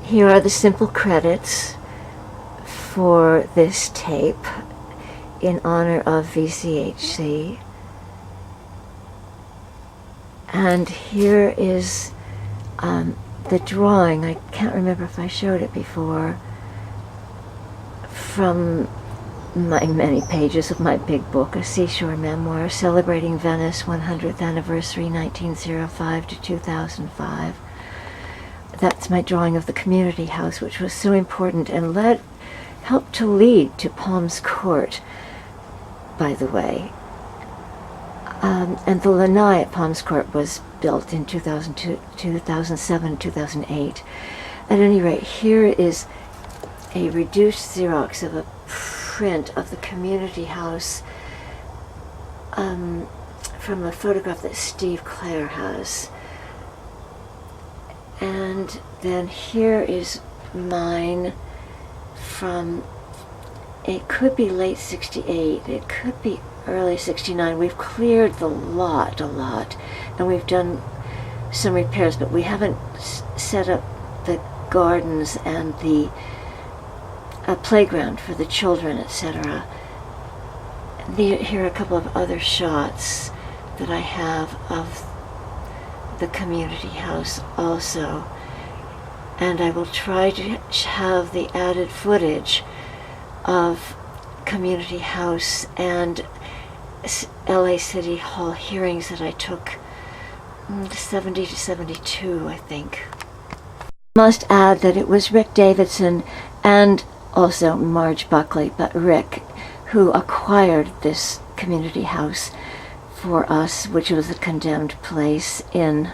Here are the simple credits for this tape in honor of VCHC. And here is the drawing. I can't remember if I showed it before, from my many pages of my big book, A Seashore Memoir, Celebrating Venice 100th Anniversary 1905 to 2005. That's my drawing of the community house, which was so important and helped to lead to Palms Court, by the way. And the lanai at Palms Court was built in 2002, 2007, 2008. At any rate, here is a reduced Xerox of a print of the community house from a photograph that Steve Clare has. And then here is mine from, it could be late 68, it could be early 69. We've cleared the lot a lot, and we've done some repairs, but we haven't set up the gardens and the playground for the children, etc. Here are a couple of other shots that I have of the community house also, and I will try to have the added footage of community house and LA City Hall hearings that I took 70 to 72, I think. Must add that it was Rick Davidson and also Marge Buckley, but Rick, who acquired this community house for us, which was a condemned place in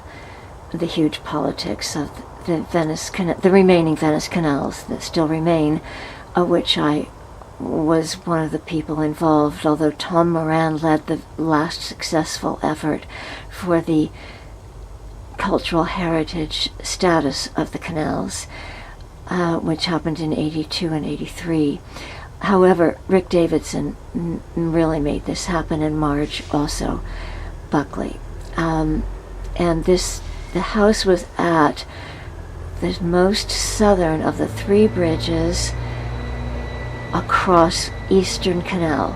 the huge politics of the remaining Venice Canals that still remain, of which I was one of the people involved, although Tom Moran led the last successful effort for the cultural heritage status of the canals, which happened in 82 and 83. However, Rick Davidson really made this happen, and Marge also, Buckley. And the house was at the most southern of the three bridges across Eastern Canal.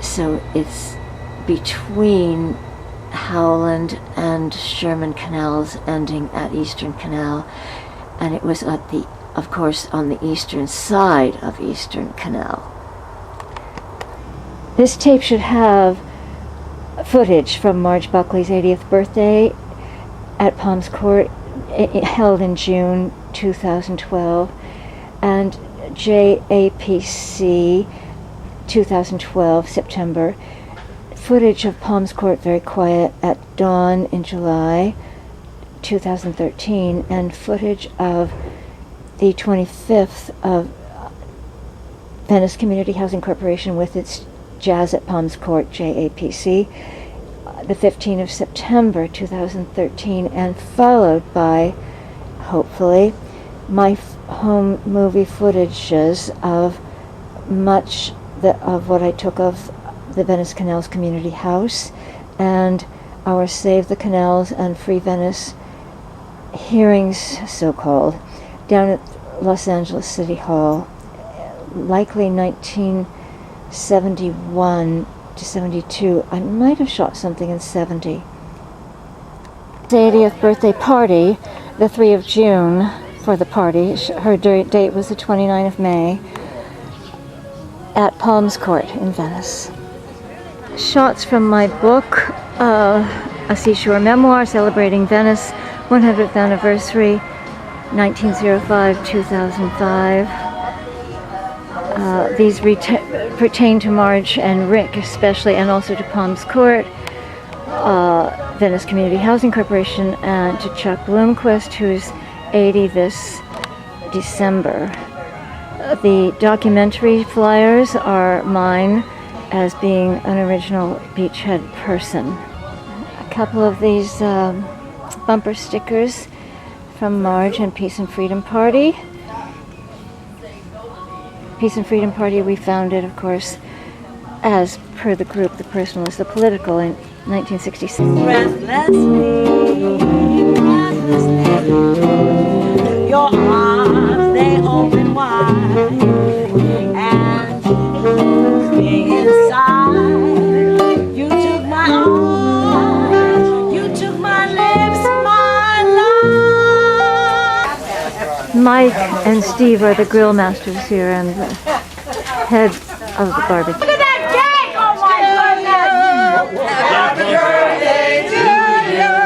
So it's between Howland and Sherman Canals, ending at Eastern Canal, and it was at the, of course, on the eastern side of Eastern Canal. This tape should have footage from Marge Buckley's 80th birthday at Palms Court, held in June 2012, and JAPC 2012, September. Footage of Palms Court very quiet at dawn in July 2013, and footage of the 25th of Venice Community Housing Corporation with its Jazz at Palms Court, JAPC, the 15th of September 2013, and followed by, hopefully, my home movie footages of much of what I took of the Venice Canals Community House and our Save the Canals and Free Venice hearings, so-called, down at Los Angeles City Hall, likely 1971 to 72. I might have shot something in 70. His 80th birthday party, the 3rd of June, for the party. Her date was the 29th of May at Palms Court in Venice. Shots from my book, A Seashore Memoir, Celebrating Venice 100th Anniversary 1905-2005. These pertain to Marge and Rick especially, and also to Palms Court, Venice Community Housing Corporation, and to Chuck Bloomquist, who's 80 this December. The documentary flyers are mine as being an original beachhead person. A couple of these bumper stickers from Marge and Peace and Freedom Party. Peace and Freedom Party we founded, of course, as per the group, the Personalist, the Political, in 1966. Breathlessly, your arms Mike and Steve are the grill masters here and the head of the barbecue. Look at that cake! Oh my goodness! Happy birthday to you!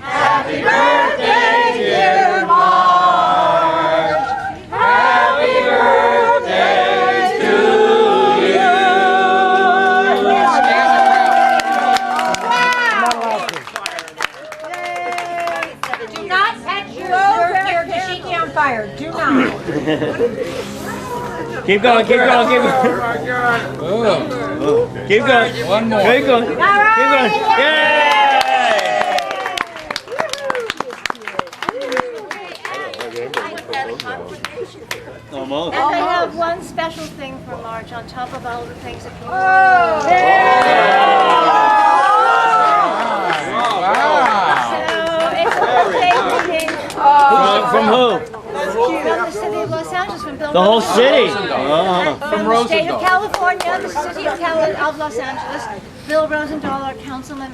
Happy birthday, dear Marge! Happy birthday to you! Do not touch your dashiki on fire. Do not. Keep going, keep going, keep going. Oh my God. Keep going. One more. Keep going. Keep going. Yay! Almost. And I have one special thing for Marge on top of all the things that came. So it's a birthday meeting. From who? From the city of Los Angeles, from Bill The whole city? From the state of California, the city of Los Angeles. Bill Rosendahl, our councilman,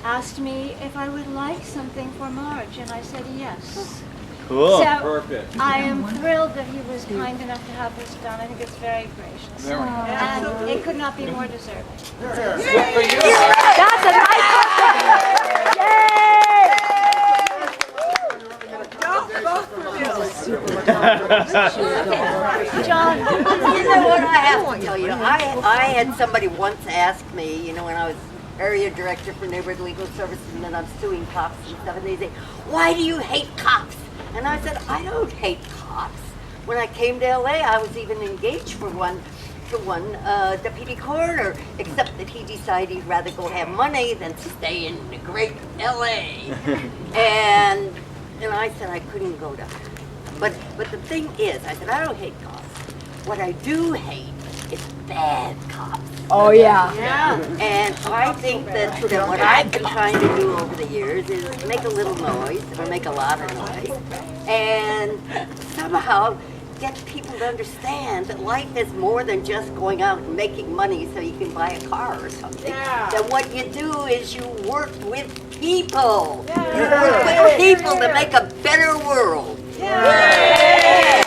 asked me if I would like something for Marge, and I said yes. Cool. So Perfect. I am thrilled that he was kind enough to have this done. I think it's very gracious. And it could not be more deserving. Good for you. That's a nice John, You know what I have to tell you? I had somebody once ask me, you know, when I was area director for neighborhood legal services, and then I'm suing cops and stuff, and they say, "Why do you hate cops?" And I said, "I don't hate cops. When I came to LA, I was even engaged for one deputy coroner, except that he decided he'd rather go have money than stay in the great LA." and I said I couldn't go to. But the thing is, I said I don't hate cops. What I do hate is bad cops. Oh yeah. Yeah, and I think that what I've been trying to do over the years is make a little noise, or make a lot of noise, and somehow get people to understand that life is more than just going out and making money so you can buy a car or something. Yeah. That what you do is you work with people. You work with people to make a better world. Yay!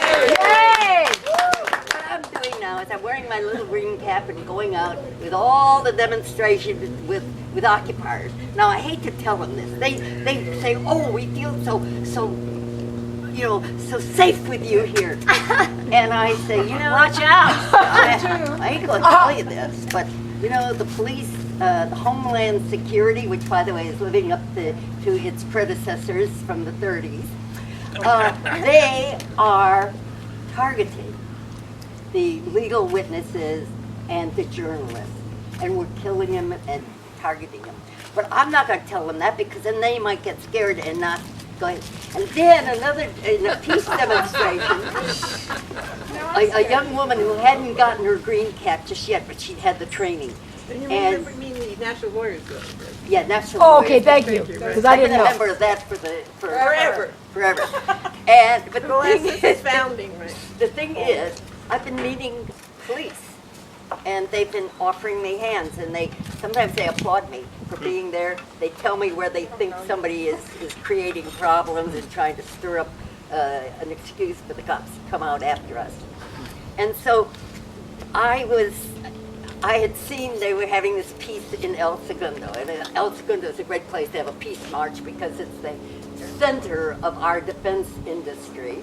What I'm doing now is I'm wearing my little green cap and going out with all the demonstrations with occupiers. Now I hate to tell them this. They say, "Oh, we feel so safe with you here." And I say, watch out. I ain't gonna tell you this, but the police, the Homeland Security, which by the way is living up to its predecessors from the 30s, they are targeting the legal witnesses and the journalists, and we're killing them and targeting them. But I'm not going to tell them that, because then they might get scared and not go ahead. And then in a peace demonstration, a young woman who hadn't gotten her green cap just yet, but she'd had the training. And you And mean the National Lawyers Guild? yeah, National Oh, Lawyers okay, thank Thank you. you. Because I I've been didn't a know. member of that for Forever. forever. But the Well, thing that's is, founding, right? the thing is, I've been meeting police, and they've been offering me hands, and sometimes they applaud me for being there. They tell me where they think somebody is creating problems and trying to stir up an excuse for the cops to come out after us. And so I had seen they were having this peace in El Segundo, and El Segundo is a great place to have a peace march because it's the center of our defense industry.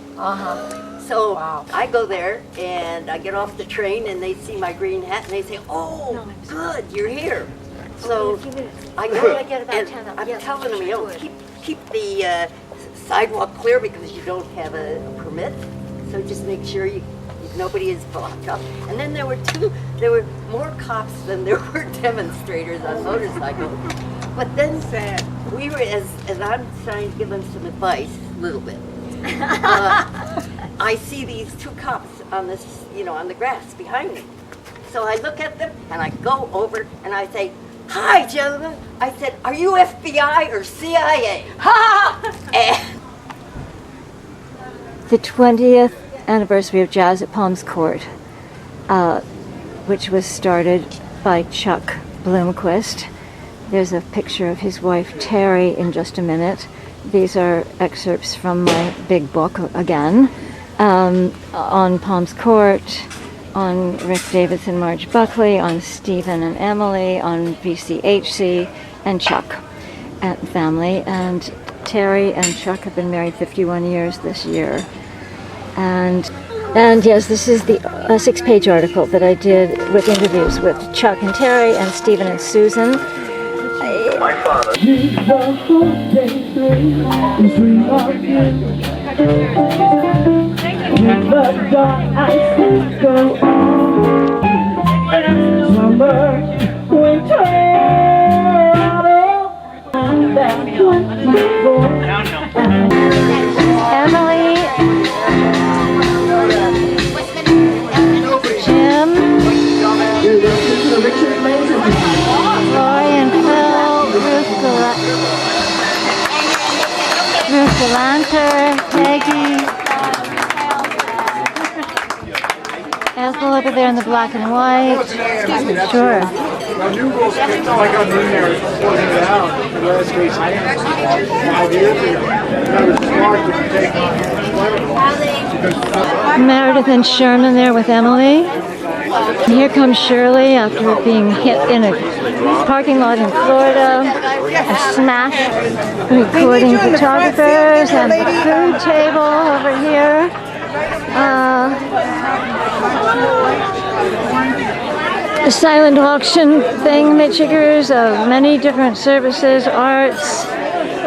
So Wow. I go there and I get off the train and they see my green hat and they say, "Oh, good, you're here." So I go and I'm telling them, keep the sidewalk clear because you don't have a permit. So just make sure nobody is blocked up. And then there were more cops than there were demonstrators on motorcycles. But then we were, as I'm trying to give them some advice, a little bit. I see these two cops on this, on the grass behind me. So I look at them and I go over and I say, "Hi, gentlemen." I said, "Are you FBI or CIA?" And The 20th anniversary of Jazz at Palms Court, which was started by Chuck Bloomquist. There's a picture of his wife Terry in just a minute. these are excerpts from my big book again, on Palms Court, on Rick Davis and Marge Buckley, on Stephen and Emily, on VCHC, and Chuck and family. And Terry and Chuck have been married 51 years this year. And yes, this is the 6-page article that I did with interviews with Chuck and Terry and Stephen and Susan. My father. Emily, Jim, Roy and Phil, Ruth Galanter, Peggy, Ethel over there in the black and white. Sure. Meredith and Sherman there with Emily. And here comes Shirley after being hit in a parking lot in Florida. A smash. Recording photographers and the food table over here. The silent auction thingamajiggers of many different services, arts,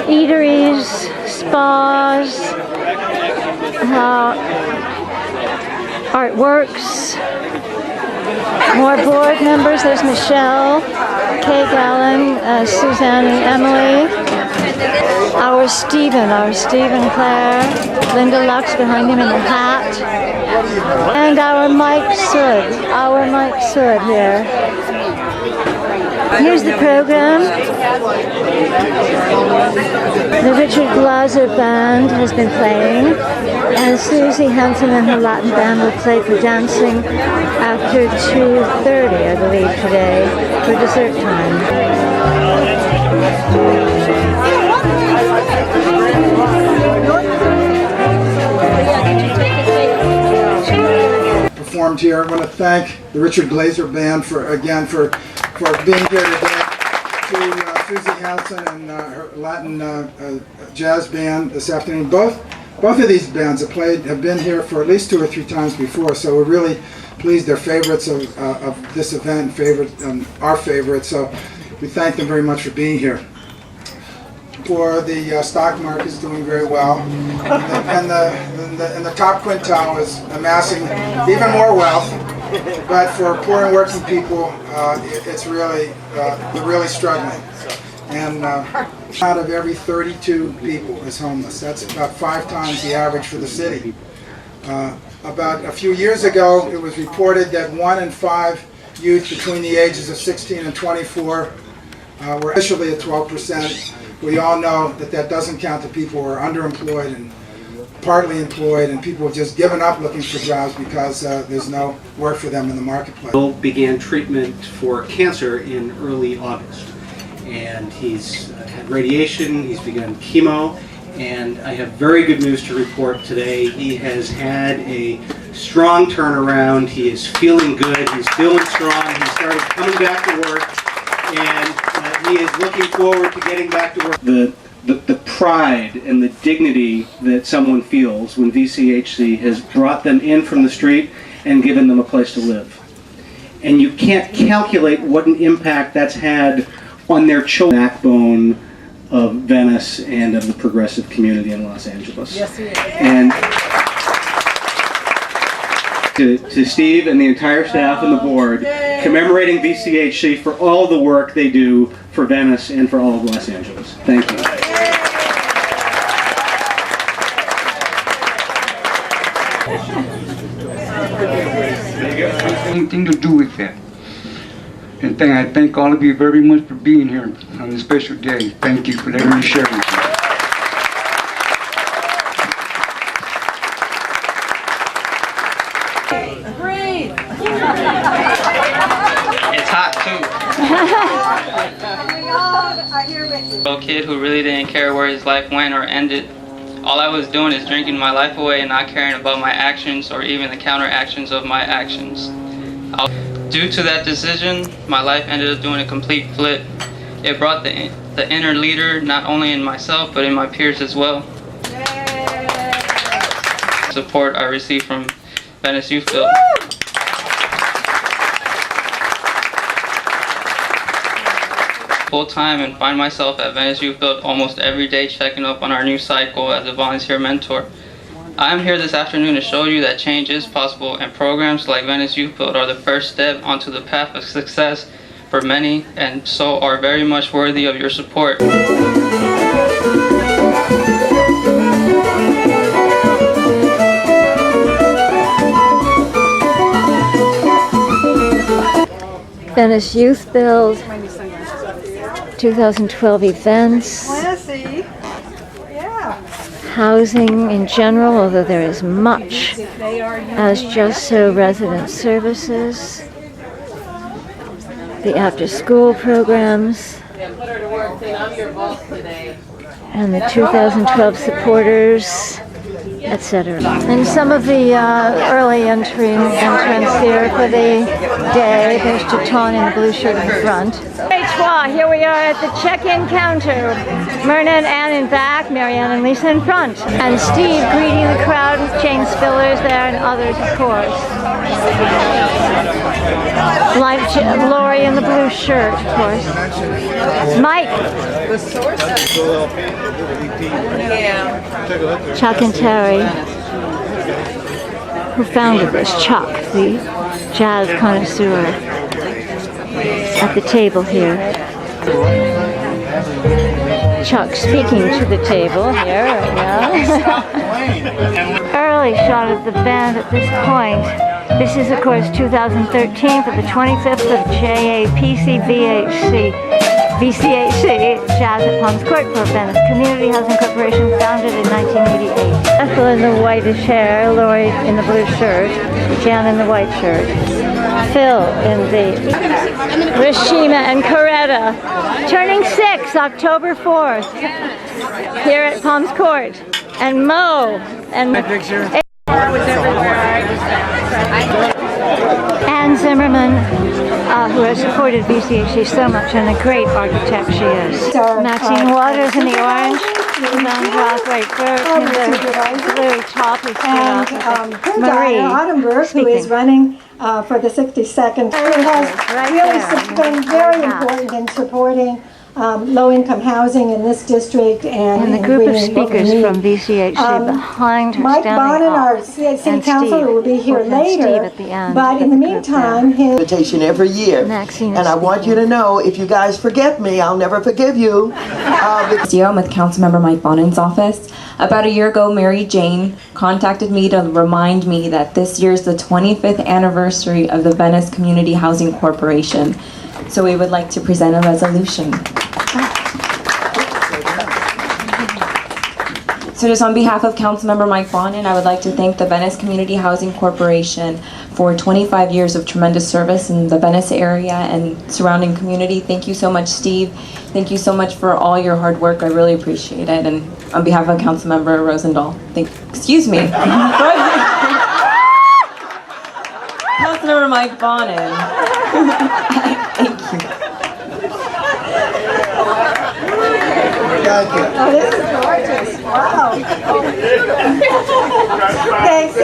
eateries, spas, artworks, more board members. There's Michelle, Kay Gallen, Suzanne and Emily. Our Stephen Clare, Linda Lux behind him in the hat, and our Mike Sood here. Here's the program. The Richard Glaser Band has been playing, and Susie Hansen and her Latin band will play for dancing after 2:30, I believe, today, for dessert time. Performed here. I want to thank the Richard Glaser Band for being here today. To Susie Hansen and her Latin jazz band this afternoon. Both of these bands have been here for at least 2 or 3 times before. So we're really pleased. They're favorites of this event, our favorites. So we thank them very much for being here. For the stock market is doing very well, and the top quintile is amassing even more wealth. But for poor and working people, it's really they're really struggling. And out of every 32 people is homeless. That's about 5 times the average for the city. About a few years ago, it was reported that 1 in 5 youth between the ages of 16 and 24 were officially at 12%. We all know that doesn't count the people who are underemployed and partly employed, and people have just given up looking for jobs because there's no work for them in the marketplace. Bill began treatment for cancer in early August, and he's had radiation, he's begun chemo, and I have very good news to report today. He has had a strong turnaround. He is feeling good, he's feeling strong, he started coming back to work, and he is looking forward to getting back to work. The pride and the dignity that someone feels when VCHC has brought them in from the street and given them a place to live. And you can't calculate what an impact that's had on their children. Backbone of Venice and of the progressive community in Los Angeles. Yes, he is. And to Steve and the entire staff and the board, commemorating VCHC for all the work they do for Venice and for all of Los Angeles. Thank you. Anything to do with that. And I thank all of you very much for being here on this special day. Thank you for letting me share with you. It's hot too. Little kid who really didn't care where his life went or ended. All I was doing is drinking my life away and not caring about my actions or even the counteractions of my actions. Due to that decision, my life ended up doing a complete flip. It brought the inner leader not only in myself but in my peers as well. Support I received from Venice Youth Build. Full time and find myself at Venice Youth Build almost every day checking up on our new cycle as a volunteer mentor. I am here this afternoon to show you that change is possible and programs like Venice Youth Build are the first step onto the path of success for many and so are very much worthy of your support. Venice Youth Build 2012 events, housing in general, although there is much, as just so resident services, the after-school programs, and the 2012 supporters, etc. And some of the early entrants here for the day. There's Chaton in the blue shirt in front. Here we are at the check-in counter. Myrna and Ann in back, Marianne and Lisa in front. And Steve greeting the crowd with Jane Spillers there and others, of course. Lori in the blue shirt, of course. Mike. Chuck and Terry, who founded this. Chuck, the jazz connoisseur, at the table here. Chuck speaking to the table here right now. Early shot of the band at this point. This is, of course, 2013 for the 25th of JAPC VCHC, Jazz at Palms Court for Venice Community Housing Corporation, founded in 1988. Ethel in the whitish hair, Lori in the blue shirt, Jan in the white shirt, Phil in the Rashima and Coretta, turning 6 October 4th here at Palms Court, and Mo and Ann Zimmerman, who has supported VCHC so much and a great architect she is. Maxine Waters in the orange, great bird in the blue top is Marie Ottenberg, who is running for the 62nd, who has really been very important in supporting low-income housing in this district and the group of speakers from VCHC behind her Mike standing Bonin, our city councilor, will be here later, but in the meantime, his invitation every year. And I want you to know, if you guys forget me, I'll never forgive you. I'm with Councilmember Mike Bonin's office. About a year ago, Mary Jane contacted me to remind me that this year is the 25th anniversary of the Venice Community Housing Corporation. So we would like to present a resolution. So just on behalf of Councilmember Mike Bonin, I would like to thank the Venice Community Housing Corporation for 25 years of tremendous service in the Venice area and surrounding community. Thank you so much, Steve. Thank you so much for all your hard work. I really appreciate it. And on behalf of Councilmember Rosendahl, excuse me. Councilmember Mike Bonin. Thank you. Oh, this is gorgeous. Wow. Thanks.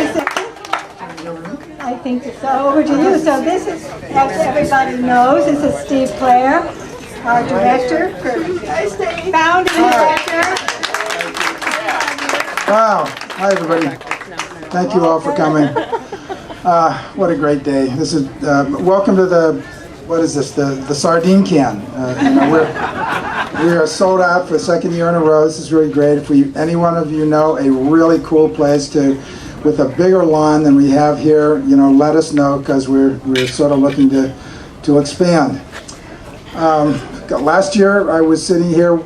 I think it's over to you. So this is, as everybody knows, this is Steve Clare, our director, founder director. Wow. Hi, everybody. Thank you all for coming. What a great day. This is, welcome to the, what is this, the sardine can. We are sold out for the second year in a row. This is really great. If any one of you know a really cool place with a bigger lawn than we have here, let us know, because we're sort of looking to expand. Last year I was sitting here we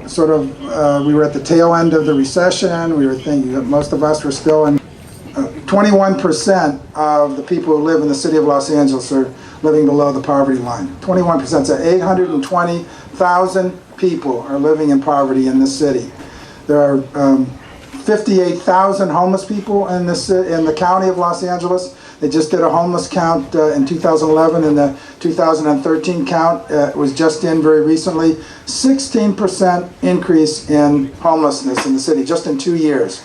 were at the tail end of the recession. We were thinking that most of us were still in 21% of the people who live in the city of Los Angeles are living below the poverty line. 21%, so 820,000 people are living in poverty in this city. There are 58,000 homeless people in the county of Los Angeles. They just did a homeless count in 2011, and the 2013 count was just in very recently. 16% increase in homelessness in the city just in 2 years.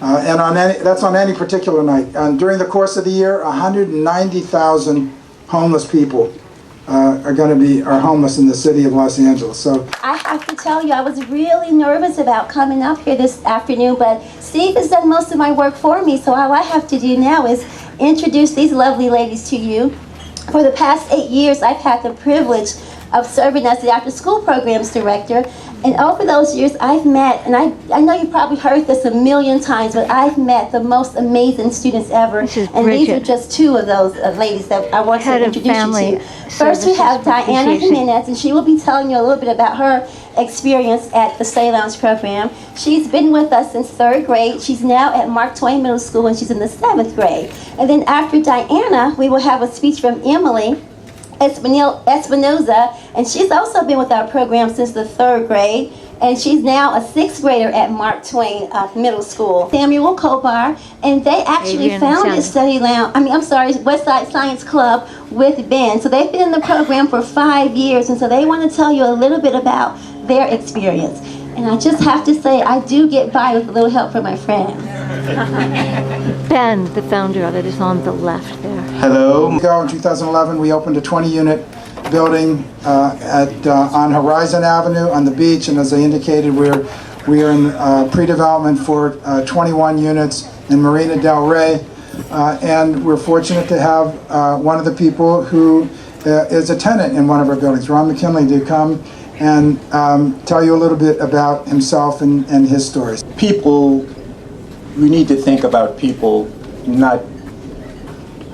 And that's on any particular night. And during the course of the year, 190,000 homeless people are homeless in the city of Los Angeles. So I have to tell you, I was really nervous about coming up here this afternoon, but Steve has done most of my work for me, so all I have to do now is introduce these lovely ladies to you. For the past 8 years, I've had the privilege of serving as the after-school programs director, and over those years I've met, and I know you probably heard this a million times, but I've met the most amazing students ever, and these are just two of those ladies that I want to introduce you to. First we have Diana Jimenez, and she will be telling you a little bit about her experience at the Stay Lounge program. She's been with us since 3rd grade. She's now at Mark Twain Middle School, and she's in the 7th grade. And then after Diana, we will have a speech from Emily Espinoza, and she's also been with our program since the 3rd grade, and she's now a 6th grader at Mark Twain Middle School. Samuel Kobar, and they actually founded Westside Science Club with Ben. So they've been in the program for 5 years, and so they want to tell you a little bit about their experience. And I just have to say, I do get by with a little help from my friends. Ben, the founder of it, is on the left there. Hello. In 2011, we opened a 20-unit building on Horizon Avenue on the beach, and as I indicated, we are in pre-development for 21 units in Marina Del Rey, and we're fortunate to have one of the people who is a tenant in one of our buildings, Ron McKinley, to come and tell you a little bit about himself and his stories. People, we need to think about people not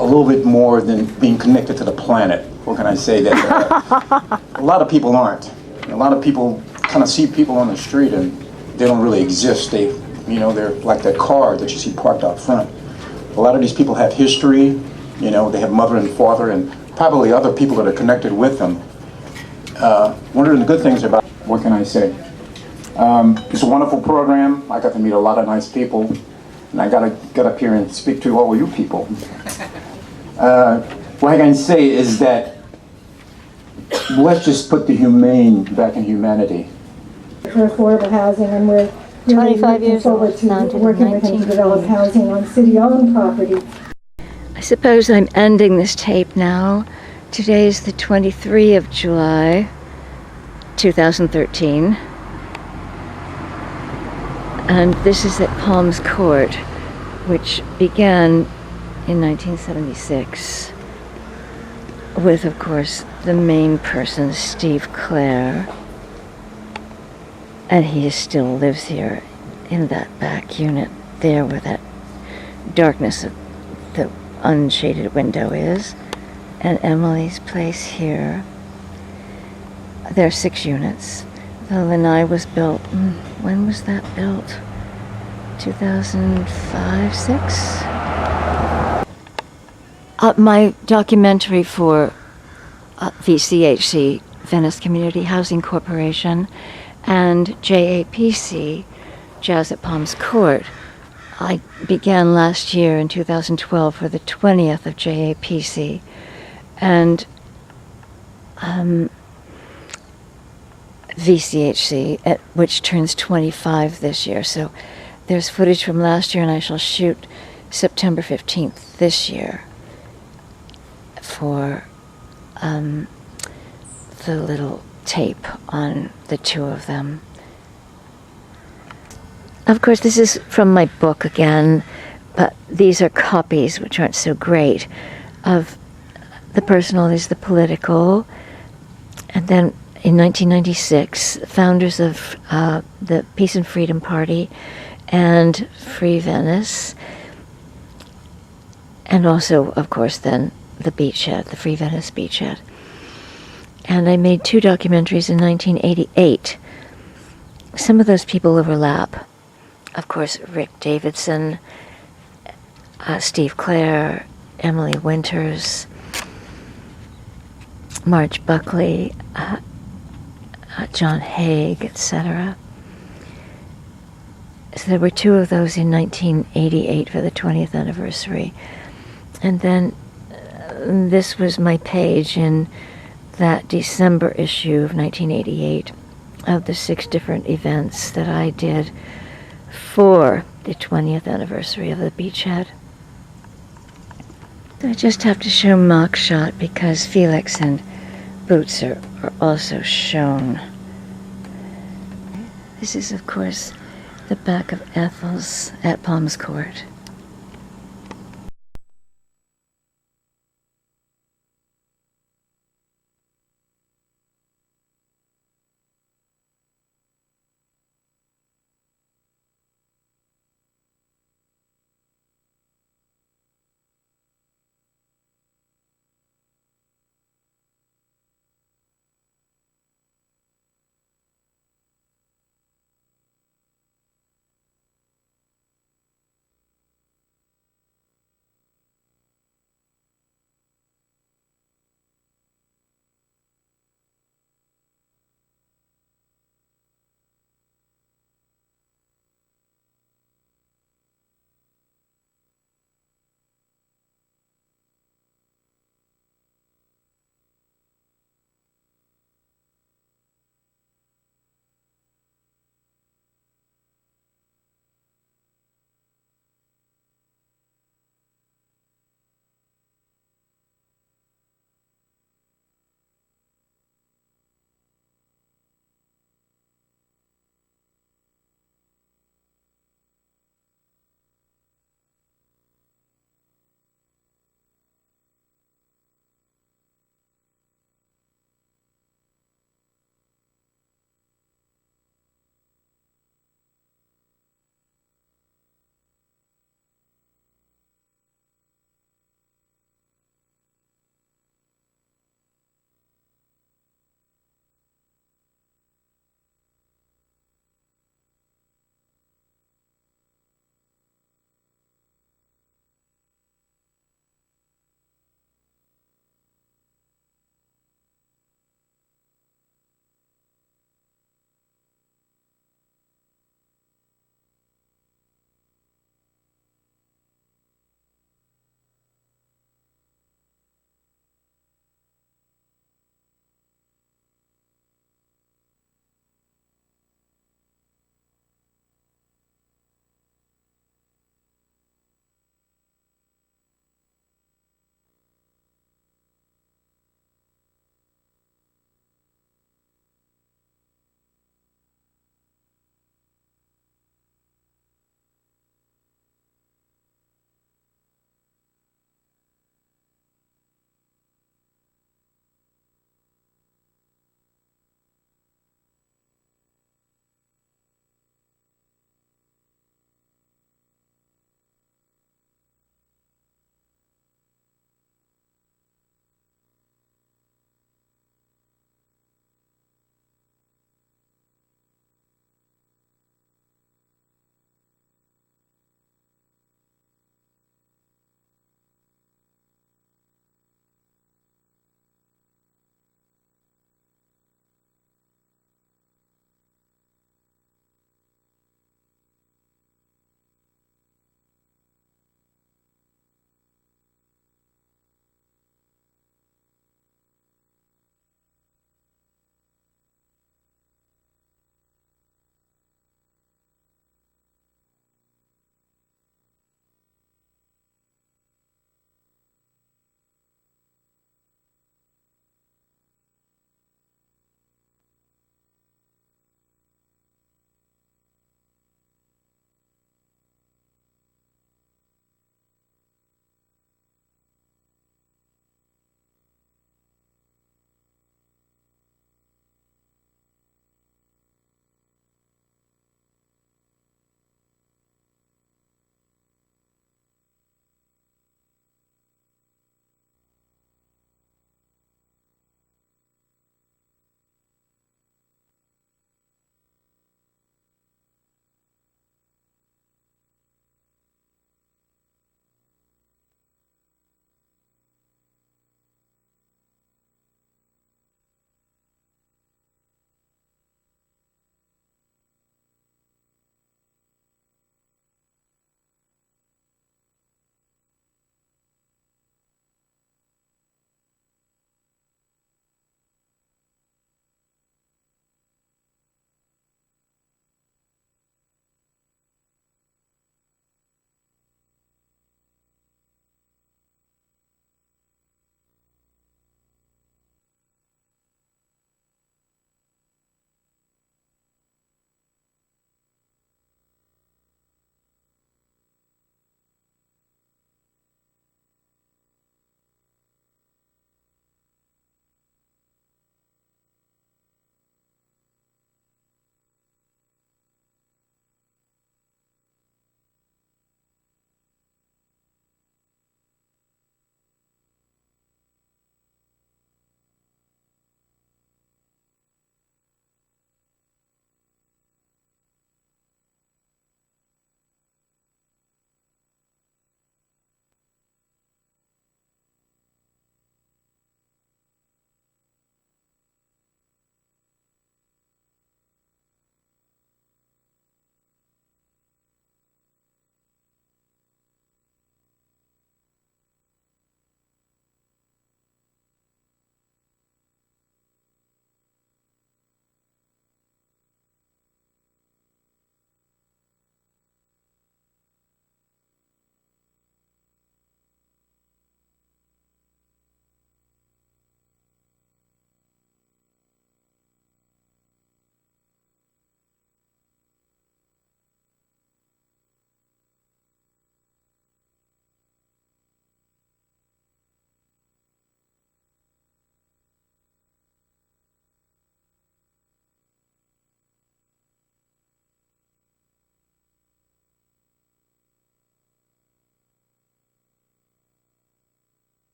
a little bit more than being connected to the planet. What can I say? That a lot of people aren't. A lot of people kind of see people on the street and they don't really exist. They're like that car that you see parked out front. A lot of these people have history. They have mother and father and probably other people that are connected with them. One of the good things about, what can I say? It's a wonderful program. I got to meet a lot of nice people, and I got to get up here and speak to all of you people. What I can say is that let's just put the humane back in humanity. For affordable housing, and we're really 25 looking years forward old, to founded in working with him to develop 1920. housing on city-owned property. I suppose I'm ending this tape now. Today is the 23rd of July, 2013. And this is at Palms Court, which began in 1976 with, of course, the main person, Steve Clare. And he still lives here in that back unit there where that darkness of the unshaded window is. And Emily's place here. There are 6 units. The lanai was built, when was that built? 2005, 6? My documentary for VCHC, Venice Community Housing Corporation, and JAPC, Jazz at Palms Court. I began last year in 2012 for the 20th of JAPC. And VCHC, which turns 25 this year. So there's footage from last year, and I shall shoot September 15th this year for the little tape on the 2 of them. Of course, this is from my book again, but these are copies, which aren't so great, of the personal, there's the political, and then in 1996, founders of the Peace and Freedom Party and Free Venice, and also, of course, then the beachhead, the Free Venice beachhead. And I made 2 documentaries in 1988. Some of those people overlap. Of course, Rick Davidson Steve Clare, Emily Winters, Marge Buckley, John Haig, etc. So there were 2 of those in 1988 for the 20th anniversary. And then this was my page in that December issue of 1988 of the 6 different events that I did for the 20th anniversary of the beachhead. I just have to show mock shot because Felix and Boots are also shown. This is, of course, the back of Ethel's at Palms Court.